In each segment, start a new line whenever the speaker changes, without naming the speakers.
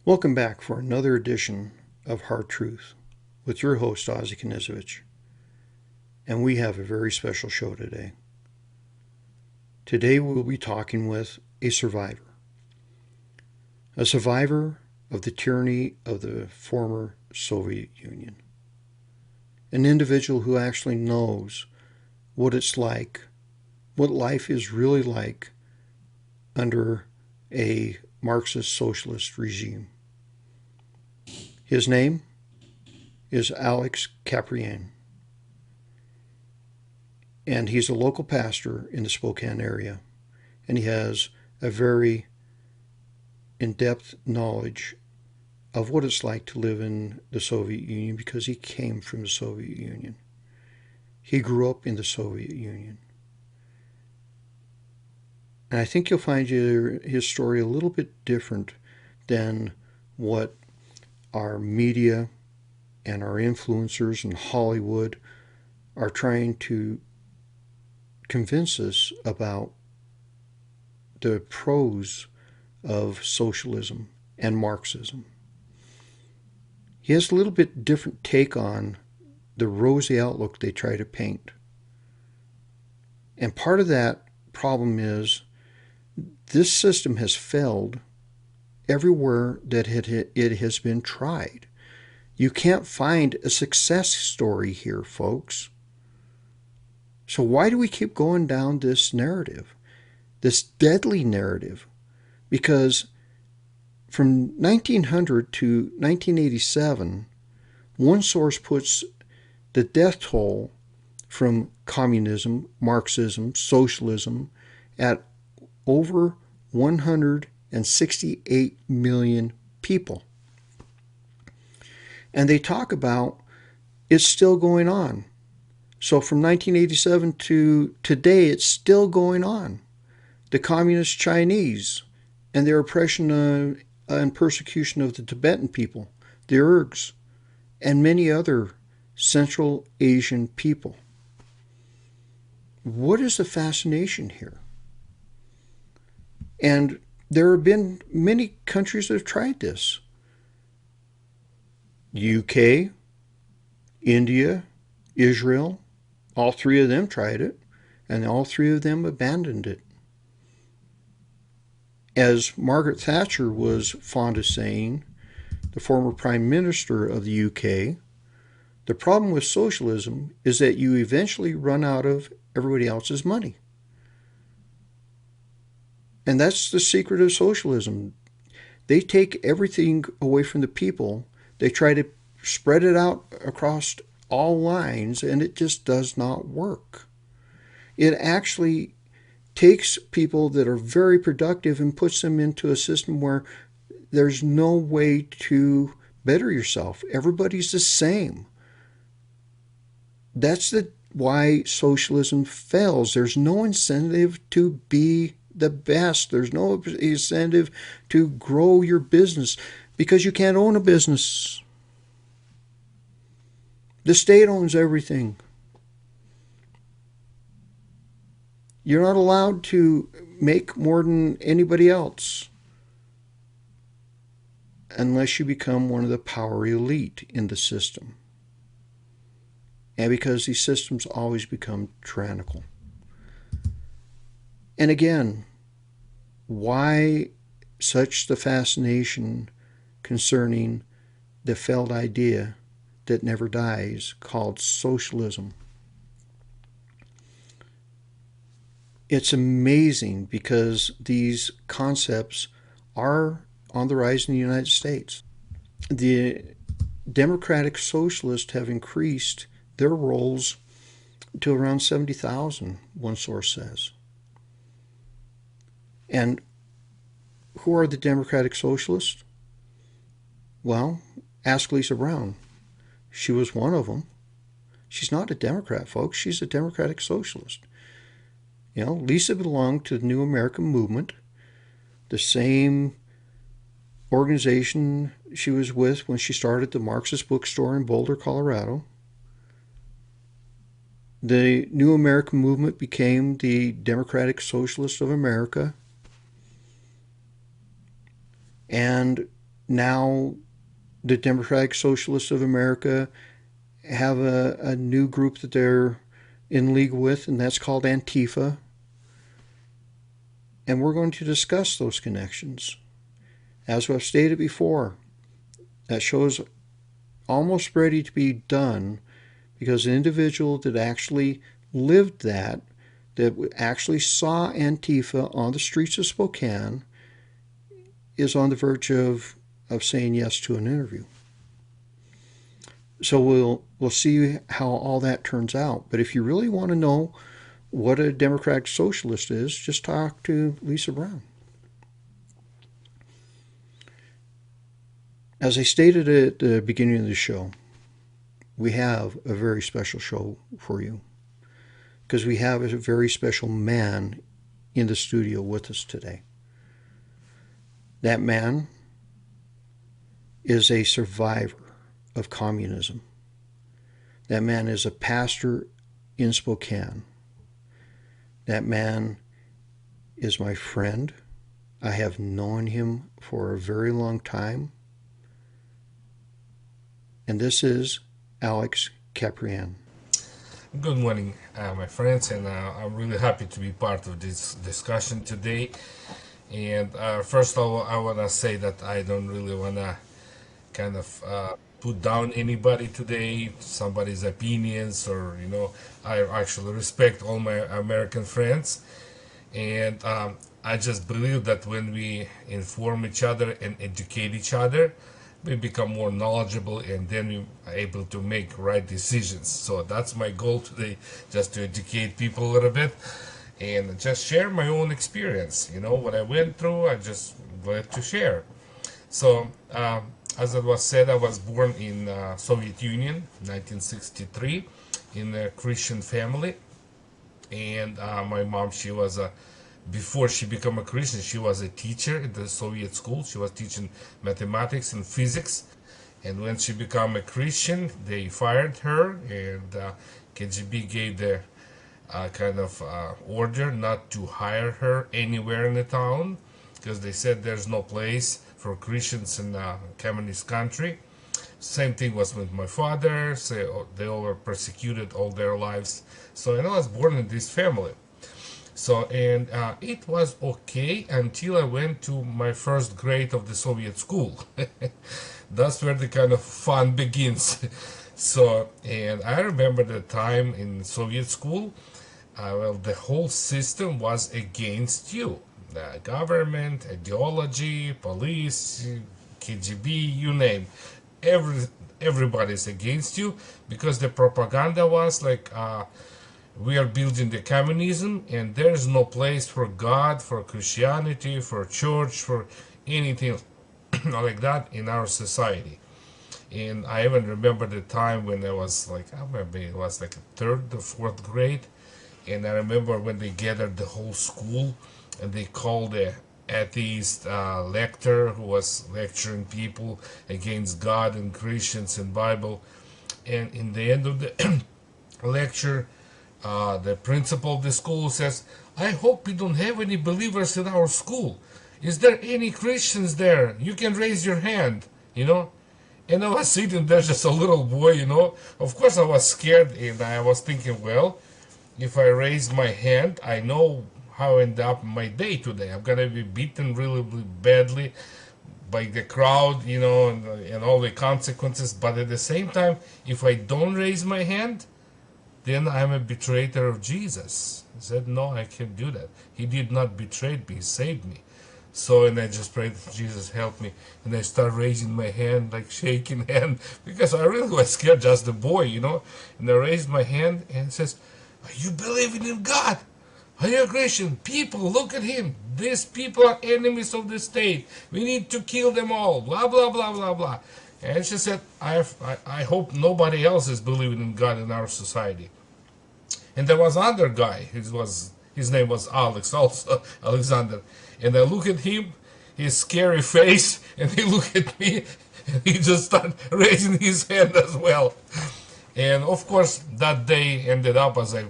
Welcome back for another edition of Hard Truth with your host, Ozzie and Knezovich. And we have a very special show today. Today we'll be talking with a survivor of the tyranny of the former Soviet Union. An individual who actually knows what it's like, what life is really like under a Marxist socialist regime. His name is Alex Kaprian, and he's a local pastor in the Spokane area, and he has a very in-depth knowledge of what it's like to live in the Soviet Union because he came from the Soviet Union. He grew up in the Soviet Union. And I think you'll find his story a little bit different than what our media and our influencers in Hollywood are trying to convince us about the pros of socialism and Marxism. He has a little bit different take on the rosy outlook they try to paint. And part of that problem is this system has failed everywhere that it has been tried. You can't find a success story here, folks. So why do we keep going down this narrative, this deadly narrative? Because from 1900 to 1987, one source puts the death toll from communism, Marxism, socialism at over 168 million people. And they talk about it's still going on. So from 1987 to today, it's still going on. The communist Chinese and their oppression and persecution of the Tibetan people, the Uyghurs, and many other Central Asian people. What is the fascination here? And there have been many countries that have tried this. UK, India, Israel, all three of them tried it, and all three of them abandoned it. As Margaret Thatcher was fond of saying, the former Prime Minister of the UK, the problem with socialism is that you eventually run out of everybody else's money. And that's the secret of socialism. They take everything away from the people. They try to spread it out across all lines, and it just does not work. It actually takes people that are very productive and puts them into a system where there's no way to better yourself. Everybody's the same. That's why socialism fails. There's no incentive to be the best. There's no incentive to grow your business because you can't own a business. The state owns everything. You're not allowed to make more than anybody else unless you become one of the power elite in the system. And because these systems always become tyrannical. And again, why such the fascination concerning the failed idea that never dies called socialism? It's amazing because these concepts are on the rise in the United States. The democratic socialists have increased their rolls to around 70,000, one source says. And who are the democratic socialists? Well, ask Lisa Brown. She was one of them. She's not a Democrat, folks. She's a democratic socialist. You know, Lisa belonged to the New American Movement, the same organization she was with when she started the Marxist bookstore in Boulder, Colorado. The New American Movement became the Democratic Socialists of America. And now the Democratic Socialists of America have a new group that they're in league with, and that's called Antifa. And we're going to discuss those connections. As I've stated before, that show is almost ready to be done because an individual that actually lived that actually saw Antifa on the streets of Spokane, is on the verge of saying yes to an interview. So we'll see how all that turns out. But if you really want to know what a democratic socialist is, just talk to Lisa Brown. As I stated at the beginning of the show, we have a very special show for you because we have a very special man in the studio with us today. That man is a survivor of communism. That man is a pastor in Spokane. That man is my friend. I have known him for a very long time. And this is Alex Kaprian.
Good morning, my friends, and I'm really happy to be part of this discussion today. And first of all, I want to say that I don't really want to kind of put down anybody today, somebody's opinions, or, I actually respect all my American friends. And I just believe that when we inform each other and educate each other, we become more knowledgeable, and then we are able to make right decisions. So that's my goal today, just to educate people a little bit and just share my own experience. What I went through, I just glad to share. So as it was said, I was born in Soviet Union, 1963, in a Christian family. And my mom, she was before she became a Christian, she was a teacher at the Soviet school. She was teaching mathematics and physics. And when she became a Christian, they fired her, and KGB gave the kind of order not to hire her anywhere in the town, because they said there's no place for Christians in a communist country. Same thing was with my father. So they all were persecuted all their lives. So, I was born in this family. So, and it was okay until I went to my first grade of the Soviet school. That's where the kind of fun begins. So, and I remember the time in Soviet school, well, the whole system was against you. The government, ideology, police, KGB, you name. Everybody's against you, because the propaganda was like, we are building the communism, and there's no place for God, for Christianity, for church, for anything like that in our society. And I even remember the time when I was like, maybe it was like a third or fourth grade, and I remember when they gathered the whole school, and they called the atheist lecturer who was lecturing people against God and Christians and Bible. And in the end of the lecture, the principal of the school says, I hope we don't have any believers in our school. Is there any Christians there? You can raise your hand, And I was sitting there, just a little boy, Of course I was scared, and I was thinking, well, if I raise my hand, I know how I end up my day today. I'm gonna be beaten really, really badly by the crowd, and all the consequences. But at the same time, if I don't raise my hand, then I'm a betrayer of Jesus. He said, no, I can't do that. He did not betray me, he saved me. So, and I just prayed, Jesus help me. And I start raising my hand, like shaking hand, because I really was scared, just a boy, And I raised my hand, and it says, are you believing in God? Are you a Christian? People, look at him. These people are enemies of the state. We need to kill them all. Blah, blah, blah, blah, blah. And she said, I hope nobody else is believing in God in our society. And there was another guy. His name was Alex, also Alexander. And I look at him, his scary face, and he looked at me, and he just started raising his hand as well. And of course, that day ended up as I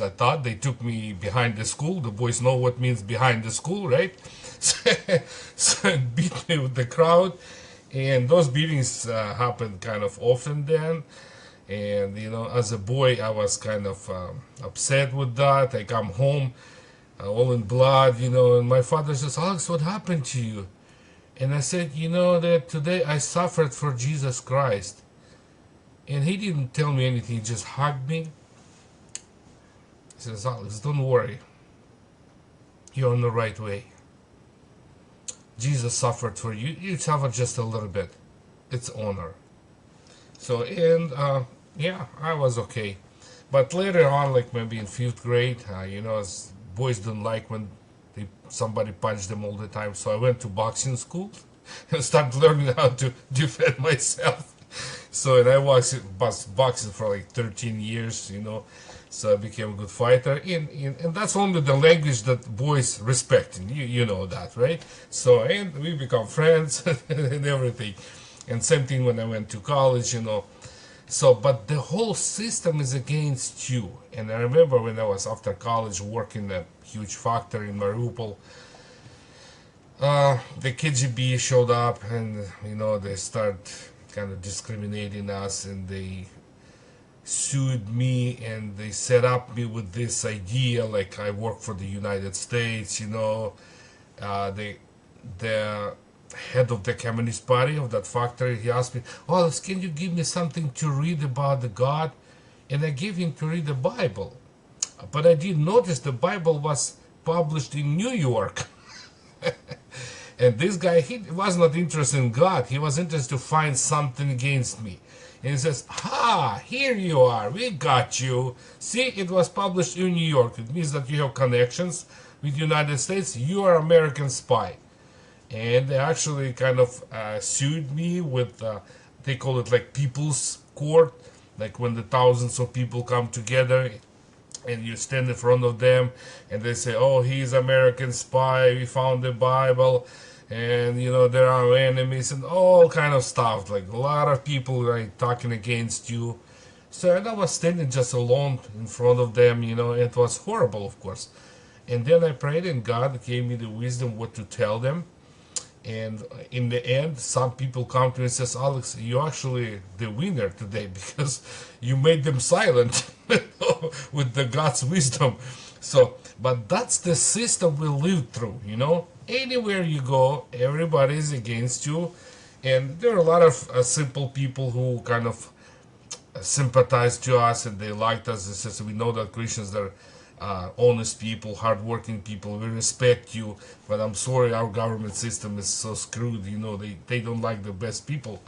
thought. They took me behind the school. The boys know what means behind the school, right? So it beat me with the crowd, and those beatings happened kind of often then. And as a boy, I was kind of upset with that. I come home all in blood, and my father says, "Alex, what happened to you?" And I said, that today I suffered for Jesus Christ. And he didn't tell me anything, he just hugged me. He says, "Alex, don't worry. You're on the right way. Jesus suffered for you. You suffered just a little bit. It's honor." So, and yeah, I was okay. But later on, like maybe in fifth grade, as boys don't like when somebody punched them all the time. So I went to boxing school and started learning how to defend myself. So, and I was boxing for like 13 years. So I became a good fighter. And that's only the language that boys respect. And you know that, right? So, and we become friends and everything. And same thing when I went to college. So, but the whole system is against you. And I remember when I was after college working at a huge factory in Mariupol, the KGB showed up and, they start kind of discriminating us, and they sued me, and they set up me with this idea like I work for the United States. The head of the Communist Party of that factory, he asked me, "Oh, can you give me something to read about the God?" And I gave him to read the Bible. But I didn't notice the Bible was published in New York. And this guy, he was not interested in God. He was interested to find something against me. And he says, here you are. We got you. See, it was published in New York. It means that you have connections with the United States. You are American spy. And they actually kind of sued me with, they call it like people's court, like when the thousands of people come together and you stand in front of them and they say, "Oh, he's American spy, we found the Bible, and they're our enemies," and all kind of stuff, like a lot of people like talking against you. So, and I was standing just alone in front of them. It was horrible, of course. And then I prayed, and God gave me the wisdom what to tell them. And in the end, some people come to me and says, "Alex, you're actually the winner today because you made them silent with the God's wisdom." So, but that's the system we live through. Anywhere you go, everybody is against you. And there are a lot of simple people who kind of sympathize to us, and they liked us. They says, "We know that Christians are honest people, hardworking people. We respect you, but I'm sorry, our government system is so screwed. They don't like the best people."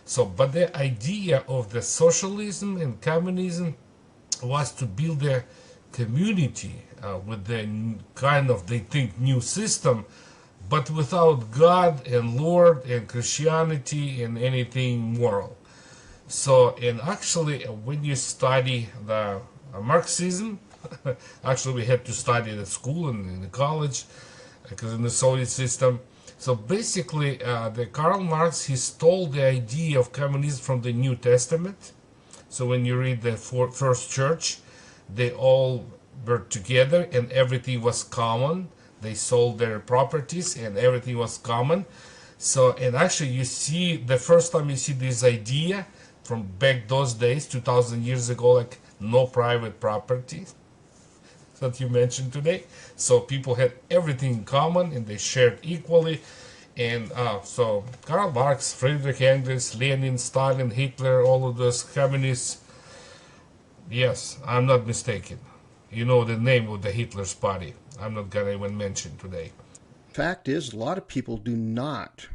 So, but the idea of the socialism and communism was to build a community with the kind of, they think, new system, but without God and Lord and Christianity and anything moral. So, and actually, when you study the Marxism, actually, we had to study it at school and in the college, because in the Soviet system. So basically, the Karl Marx, he stole the idea of communism from the New Testament. So when you read the first church, they all were together and everything was common. They sold their properties and everything was common. So, and actually, you see, the first time you see this idea from back those days, 2,000 years ago, like no private property that you mentioned today. So people had everything in common and they shared equally. And so Karl Marx, Friedrich Engels, Lenin, Stalin, Hitler, all of those communists. Yes, I'm not mistaken. You know the name of the Hitler's party. I'm not gonna even mention today.
Fact is, a lot of people do not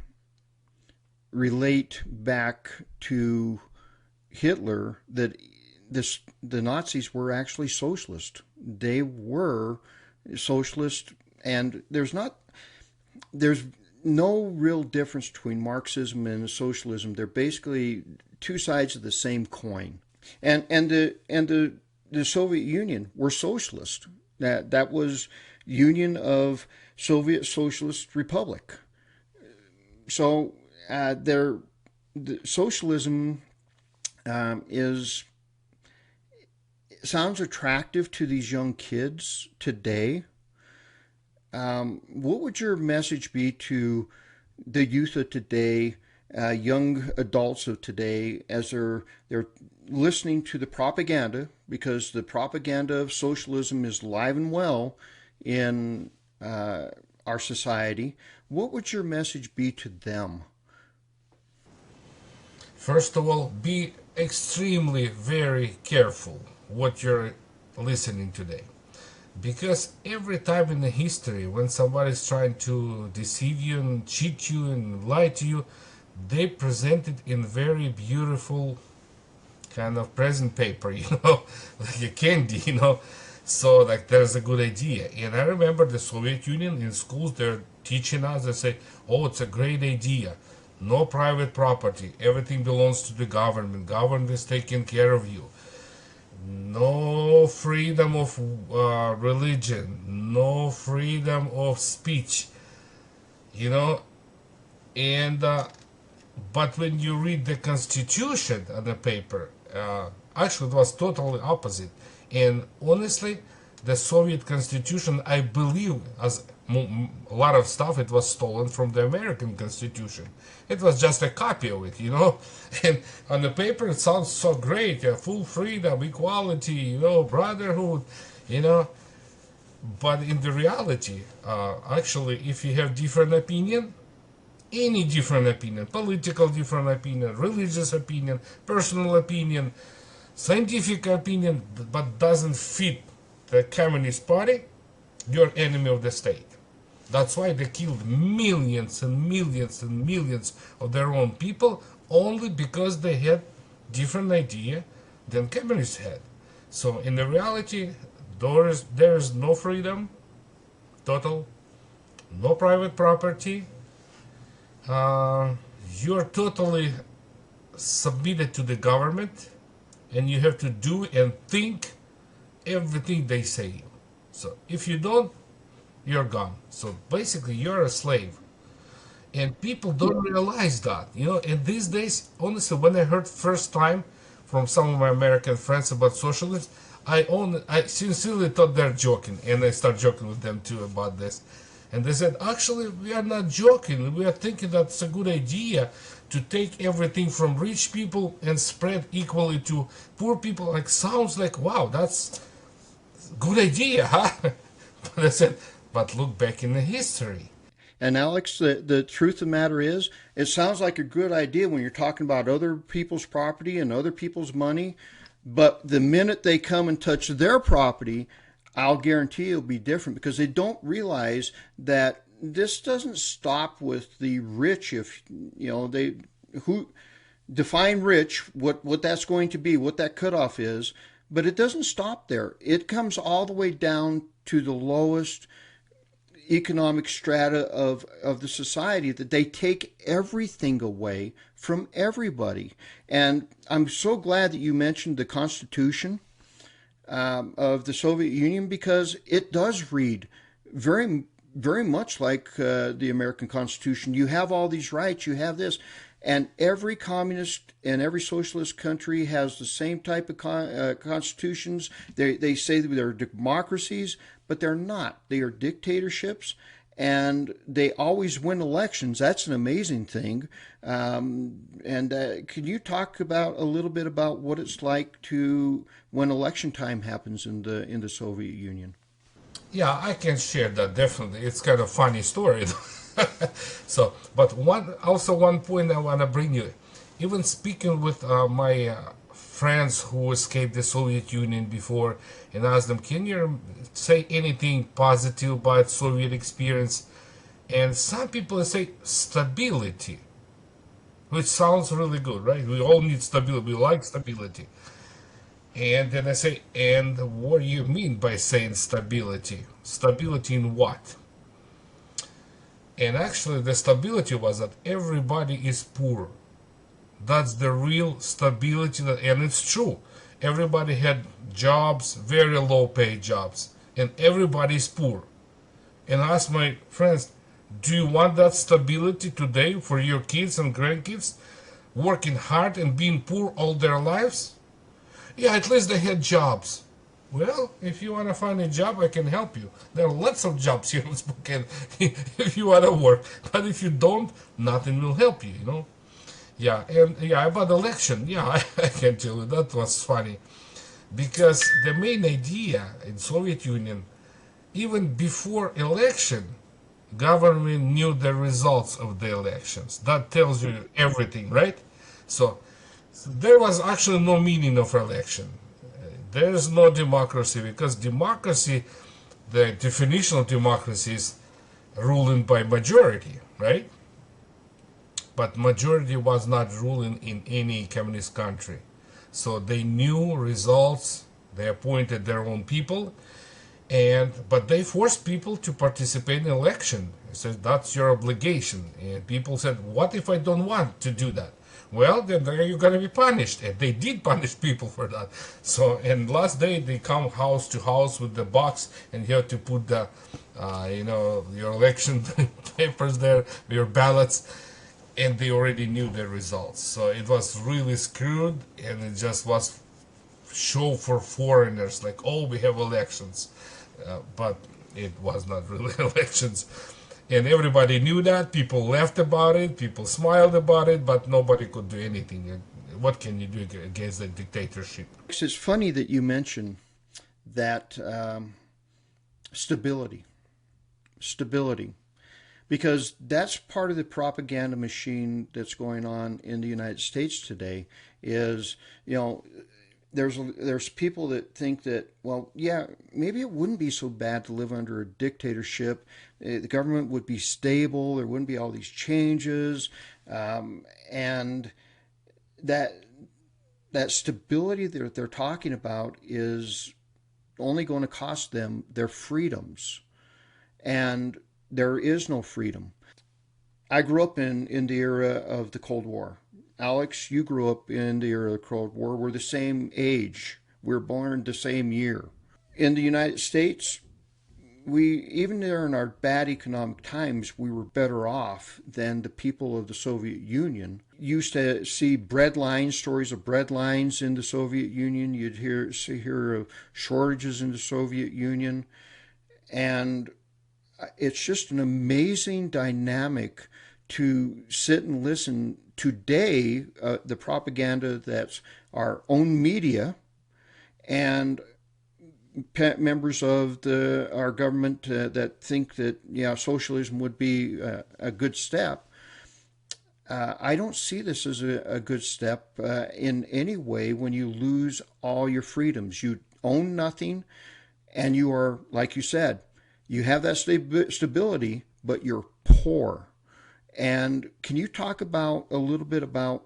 relate back to Hitler that the Nazis were actually socialist. They were socialist, and there's no real difference between Marxism and socialism. They're basically two sides of the same coin. And the Soviet Union were socialist. That was Union of Soviet Socialist Republic. So the socialism is sounds attractive to these young kids today, What would your message be to the youth of today, young adults of today, as they're listening to the propaganda, because the propaganda of socialism is live and well in our society? What would your message be to them?
First of all, be extremely very careful what you're listening today. Because every time in the history when somebody's trying to deceive you and cheat you and lie to you, they present it in very beautiful kind of present paper, like a candy, So like there's a good idea. And I remember the Soviet Union in schools, they're teaching us, they say, oh, it's a great idea. No private property. Everything belongs to the government. Government is taking care of you. No freedom of religion. No freedom of speech. You know, and but when you read the Constitution on the paper, actually it was totally opposite. And honestly, the Soviet Constitution, I believe, as a lot of stuff, it was stolen from the American Constitution. It was just a copy of it. And on the paper, it sounds so great, full freedom, equality, brotherhood, you know. But in the reality, actually, if you have different opinion, any different opinion, political different opinion, religious opinion, personal opinion, scientific opinion, but doesn't fit the Communist Party, you're enemy of the state. That's why they killed millions and millions and millions of their own people only because they had different idea than communists had. So in the reality, there is no freedom, total, no private property. You're totally submitted to the government, and you have to do and think everything they say. So if you don't, you're gone. So basically, you're a slave. And people don't realize that. And these days, honestly, when I heard first time from some of my American friends about socialism, I sincerely thought they're joking, and I start joking with them too about this. And they said, actually, we are not joking. We are thinking that it's a good idea to take everything from rich people and spread equally to poor people. Like, sounds like, wow, that's a good idea, huh? But I said, but look back in the history.
And Alex, the truth of the matter is, it sounds like a good idea when you're talking about other people's property and other people's money, but the minute they come and touch their property, I'll guarantee it'll be different because they don't realize that this doesn't stop with the rich. If they who define rich, what that's going to be, what that cutoff is, but it doesn't stop there. It comes all the way down to the lowest economic strata of the society, that they take everything away from everybody. And I'm so glad that you mentioned the Constitution of the Soviet Union, because it does read very, very much like the American Constitution. You have all these rights, you have this. And every communist and every socialist country has the same type of constitutions. They say that they're democracies, but they're not. They are dictatorships, and they always win elections. That's an amazing thing. And can you talk about a little bit about what it's like to when election time happens in the Soviet Union?
Yeah, I can share that definitely. It's kind of funny story. So, but one point I want to bring you. Even speaking with my friends who escaped the Soviet Union before, and ask them, can you say anything positive about Soviet experience? And some people say stability, which sounds really good, right? We all need stability. We like stability. And then I say, and what do you mean by saying stability? Stability in what? And actually, the stability was that everybody is poor. That's the real stability, and it's true. Everybody had jobs, very low paid jobs, and everybody is poor. And I asked my friends, do you want that stability today for your kids and grandkids, working hard and being poor all their lives? Yeah, at least they had jobs. Well, if you want to find a job, I can help you. There are lots of jobs here in Spokane if you want to work. But if you don't, nothing will help you, you know? Yeah, and yeah, about election, yeah, I can tell you that was funny. Because the main idea in Soviet Union, even before election, government knew the results of the elections. That tells you everything, right? So there was actually no meaning of election. There is no democracy because democracy, the definition of democracy is ruling by majority, right? But majority was not ruling in any communist country. So they knew results, they appointed their own people, and but they forced people to participate in election. They said that's your obligation. And people said, what if I don't want to do that? Well, then you're going to be punished. And they did punish people for that. So, and last day they come house to house with the box, and you have to put the, your election papers there, your ballots, and they already knew the results. So it was really screwed, and it just was show for foreigners, like, oh, we have elections. But it was not really elections. And everybody knew that. People laughed about it. People smiled about it, but nobody could do anything. What can you do against the dictatorship?
It's funny that you mention that stability, stability, because that's part of the propaganda machine that's going on in the United States today. Is there's people that think that, well, yeah, maybe it wouldn't be so bad to live under a dictatorship. The government would be stable. There wouldn't be all these changes, and that that stability that they're talking about is only going to cost them their freedoms, and there is no freedom. I grew up in the era of the Cold War. Alex, you grew up in the era of the Cold War. We're the same age. We were born the same year. In the United States, we even during our bad economic times, we were better off than the people of the Soviet Union. You used to see bread lines, stories of bread lines in the Soviet Union. You'd hear of shortages in the Soviet Union, and it's just an amazing dynamic to sit and listen today, the propaganda that's our own media and members of our government that think that, yeah, socialism would be a good step. I don't see this as a good step in any way when you lose all your freedoms. You own nothing, and you are, like you said, you have that stability, but you're poor. And can you talk about a little bit about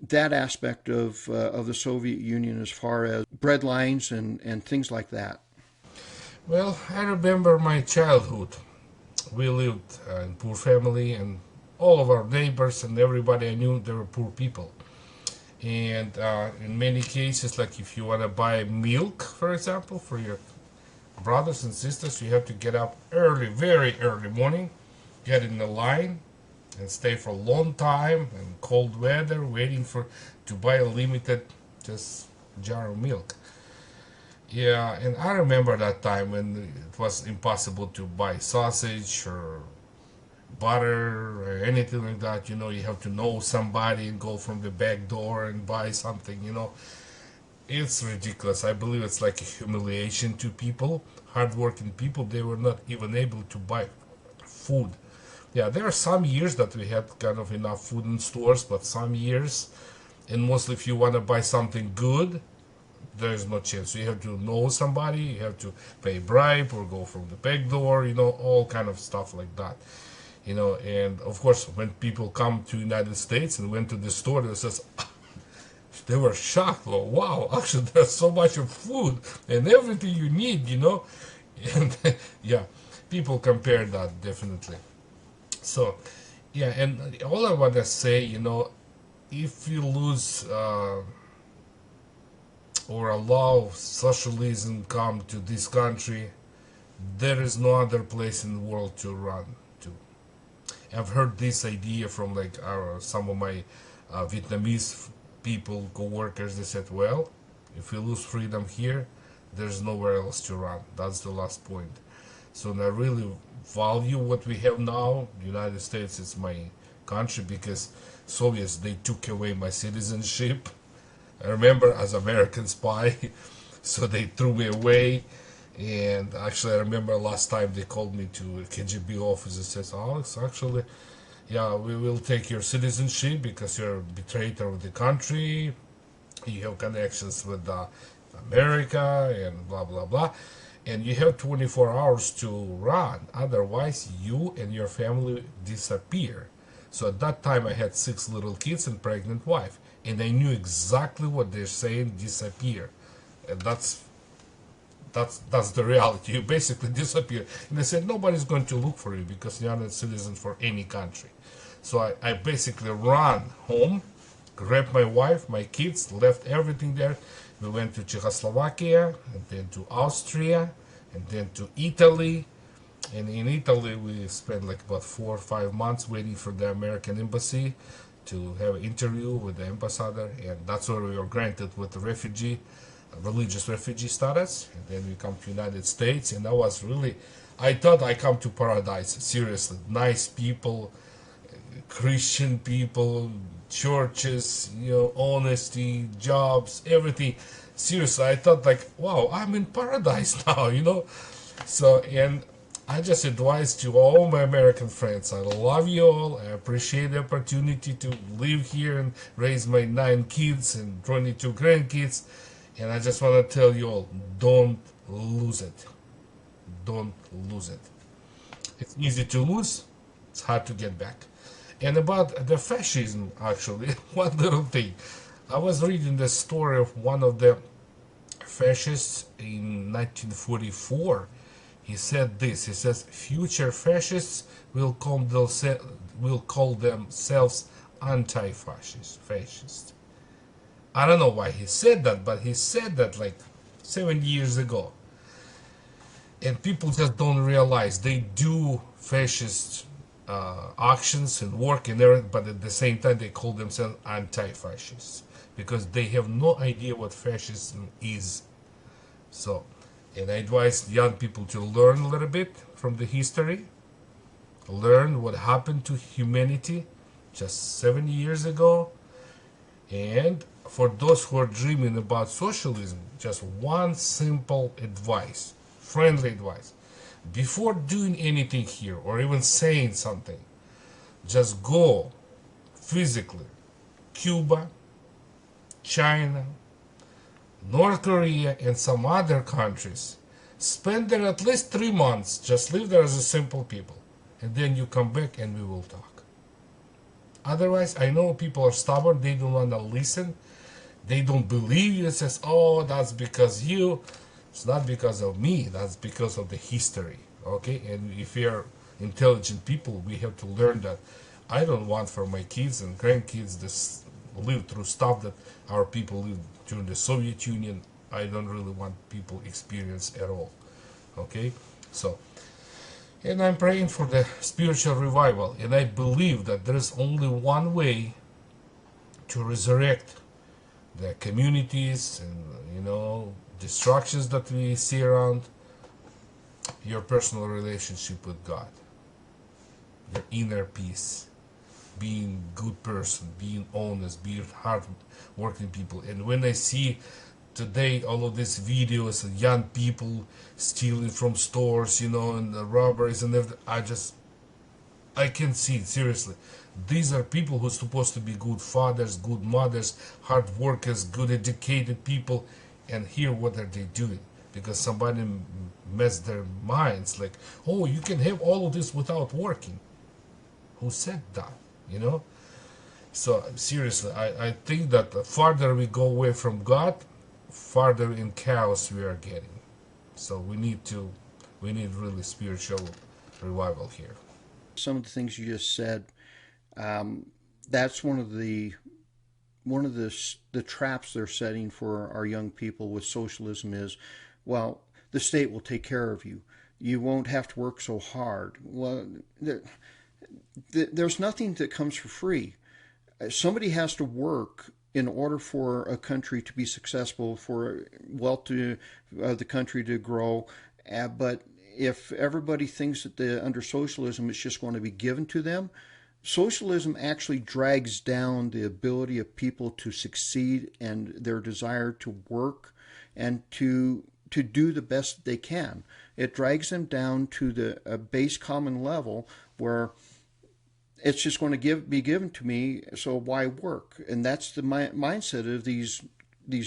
that aspect of the Soviet Union as far as bread lines and things like that?
Well, I remember my childhood. We lived in poor family, and all of our neighbors and everybody I knew, they were poor people. And in many cases, like if you want to buy milk, for example, for your brothers and sisters, you have to get up early, very early morning, get in the line, and stay for a long time in cold weather, waiting for to buy a limited just jar of milk. Yeah, and I remember that time when it was impossible to buy sausage or butter or anything like that. You have to know somebody and go from the back door and buy something. It's ridiculous. I believe it's like a humiliation to people, hardworking people. They were not even able to buy food. Yeah, there are some years that we had kind of enough food in stores, but some years, and mostly if you want to buy something good, there's no chance. You have to know somebody, you have to pay bribe or go from the back door, all kind of stuff like that. And of course, when people come to United States and went to the store, they were shocked. Oh, wow, actually, there's so much of food and everything you need. And yeah, people compare that definitely. So, yeah, and all I want to say, if you lose or allow socialism come to this country, there is no other place in the world to run to. I've heard this idea from like some of my Vietnamese people, co-workers. They said, well, if we lose freedom here, There's nowhere else to run. That's the last point. So I really value what we have now. The United States is my country because Soviets, they took away my citizenship. I remember as American spy, so they threw me away. And actually, I remember last time they called me to a KGB office and says, Alex, actually, yeah, we will take your citizenship because you're a betrayer of the country. You have connections with America and blah, blah, blah. And you have 24 hours to run. Otherwise, you and your family disappear. So at that time, I had 6 little kids and pregnant wife. And I knew exactly what they're saying, disappear. And that's the reality. You basically disappear. And they said nobody's going to look for you because you're not a citizen for any country. So I basically ran home, grabbed my wife, my kids, left everything there. We went to Czechoslovakia, and then to Austria, and then to Italy. And in Italy, we spent like about 4 or 5 months waiting for the American embassy to have an interview with the ambassador. And that's where we were granted with the religious refugee status. And then we come to United States, and that was really, I thought I come to paradise. Seriously, nice people, Christian people, churches, honesty, jobs, everything. Seriously, I thought like, wow, I'm in paradise now. So, and I just advise to all my American friends, I love you all. I appreciate the opportunity to live here and raise my 9 kids and 22 grandkids. And I just want to tell you all, don't lose it. Don't lose it. It's easy to lose, it's hard to get back. And about the fascism, actually, one little thing. I was reading the story of one of the fascists in 1944. He said this. He says, future fascists will call themselves anti-fascist. I don't know why he said that, but he said that like 7 years ago. And people just don't realize they do fascist actions and work and everything, but at the same time they call themselves anti-fascists because they have no idea what fascism is. So, and I advise young people to learn a little bit from the history, learn what happened to humanity just 70 years ago. And for those who are dreaming about socialism, just one simple advice, friendly advice. Before doing anything here or even saying something, just go physically. Cuba, China, North Korea, and some other countries. Spend there at least 3 months. Just live there as a simple people. And then you come back and we will talk. Otherwise, I know people are stubborn. They don't want to listen. They don't believe you. It says, oh, that's because you. It's not because of me. That's because of the history. Okay? And if we are intelligent people, we have to learn that. I don't want for my kids and grandkids to live through stuff that our people lived during the Soviet Union. I don't really want people experience at all. Okay? So, and I'm praying for the spiritual revival. And I believe that there is only one way to resurrect the communities and, destructions that we see around. Your personal relationship with God, your inner peace, being good person, being honest, being hard working people. And when I see today all of these videos of young people stealing from stores, and the robberies and everything, I can see it, seriously. These are people who are supposed to be good fathers, good mothers, hard workers, good educated people. And here what are they doing? Because somebody messed their minds like, oh, you can have all of this without working. Who said that? So seriously, I think that the farther we go away from God, farther in chaos we are getting. So we need really spiritual revival here.
Some of the things you just said, that's one of the traps they're setting for our young people with socialism is, well, the state will take care of you. You won't have to work so hard. Well, there's nothing that comes for free. Somebody has to work in order for a country to be successful, for wealth to the country to grow, but if everybody thinks that under socialism it's just going to be given to them, socialism actually drags down the ability of people to succeed and their desire to work and to do the best that they can. It drags them down to the a base common level where it's just going to be given to me, so why work? And that's the mindset of these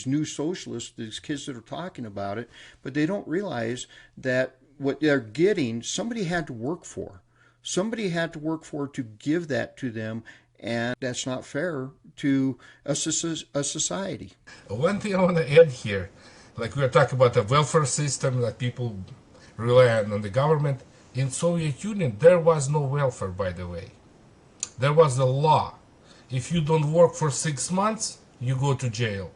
new socialists, these kids that are talking about it, but they don't realize that what they're getting, somebody had to work for. Somebody had to work for to give that to them, and that's not fair to a society.
One thing I want to add here, like we were talking about the welfare system that people rely on the government. In Soviet Union, there was no welfare, by the way. There was a law. If you don't work for 6 months, you go to jail.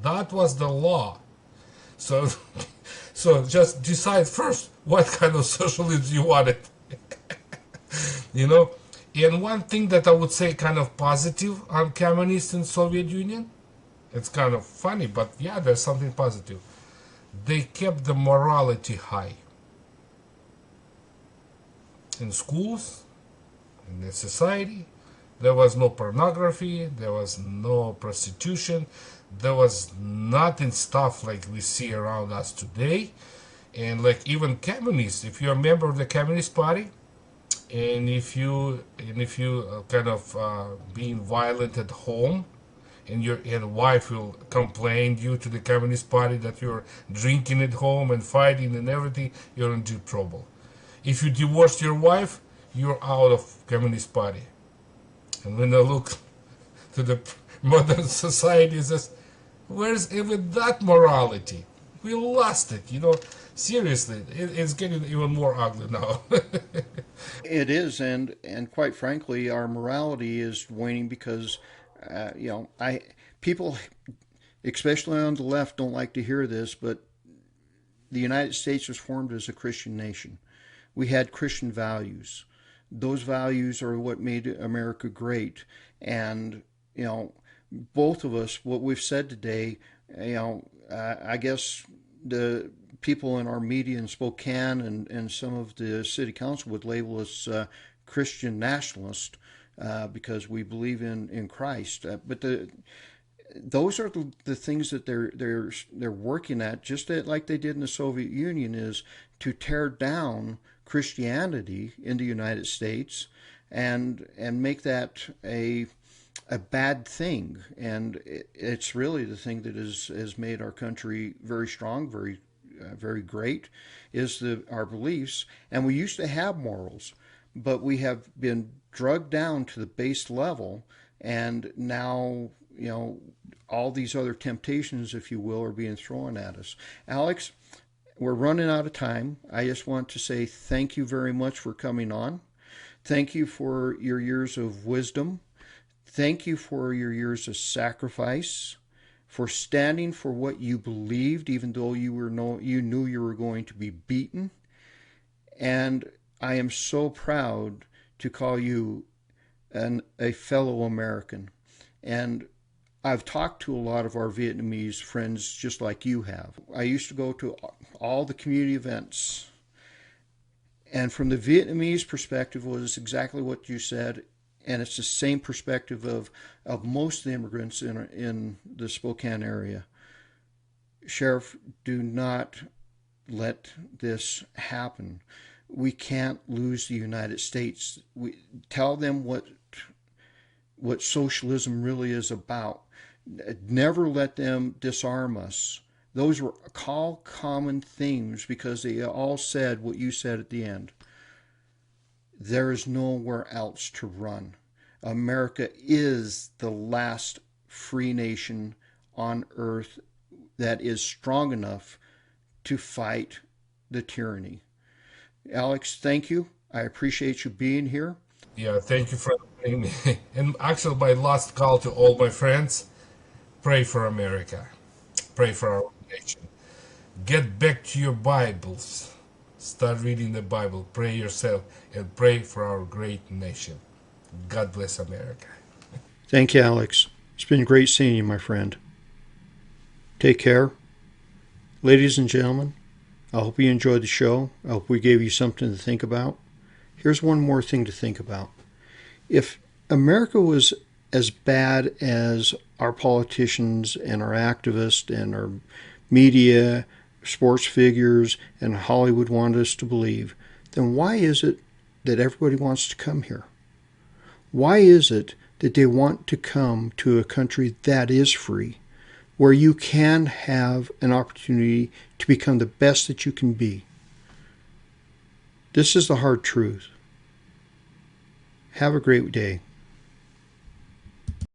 That was the law. So, so just decide first what kind of socialism you wanted. you know. And one thing that I would say kind of positive on communists in Soviet Union, it's kind of funny, but yeah, there's something positive. They kept the morality high. In schools, in the society, there was no pornography, there was no prostitution, there was nothing stuff like we see around us today. And like even communists, if you're a member of the Communist Party, and if you kind of being violent at home, and your wife will complain you to the Communist Party that you're drinking at home and fighting and everything, you're in deep trouble. If you divorce your wife, you're out of Communist Party. And when I look to the modern society, it says, where's even that morality? We lost it. Seriously, it's getting even more ugly now.
It is, and quite frankly, our morality is waning because, I people, especially on the left, don't like to hear this, but the United States was formed as a Christian nation. We had Christian values. Those values are what made America great, and both of us, what we've said today, I guess the people in our media in Spokane and some of the city council would label us Christian nationalist because we believe in Christ. But those are the things that they're working at, just like they did in the Soviet Union, is to tear down Christianity in the United States and make that a bad thing. And it's really the thing that has made our country very strong, very great, is our beliefs. And we used to have morals, but we have been drugged down to the base level, and now all these other temptations, if you will, are being thrown at us. Alex, we're running out of time. I just want to say thank you very much for coming on. Thank you for your years of wisdom. Thank you for your years of sacrifice, for standing for what you believed, even though you knew you were going to be beaten. And I am so proud to call you a fellow American. And I've talked to a lot of our Vietnamese friends just like you have. I used to go to all the community events. And from the Vietnamese perspective, was exactly what you said. And it's the same perspective of most of the immigrants in the Spokane area. Sheriff, do not let this happen. We can't lose the United States. We tell them what socialism really is about. Never let them disarm us. Those were all common themes because they all said what you said at the end. There is nowhere else to run. America is the last free nation on earth that is strong enough to fight the tyranny. Alex, thank you. I appreciate you being here.
Yeah, thank you for having me. And actually, my last call to all my friends: pray for America, pray for our nation. Get back to your Bibles. Start reading the Bible. Pray yourself and pray for our great nation. God bless America.
Thank you, Alex. It's been great seeing you, my friend. Take care. Ladies and gentlemen, I hope you enjoyed the show. I hope we gave you something to think about. Here's one more thing to think about. If America was as bad as our politicians and our activists and our media, sports figures, and Hollywood want us to believe, then why is it that everybody wants to come here? Why is it that they want to come to a country that is free, where you can have an opportunity to become the best that you can be? This is the hard truth. Have a great day.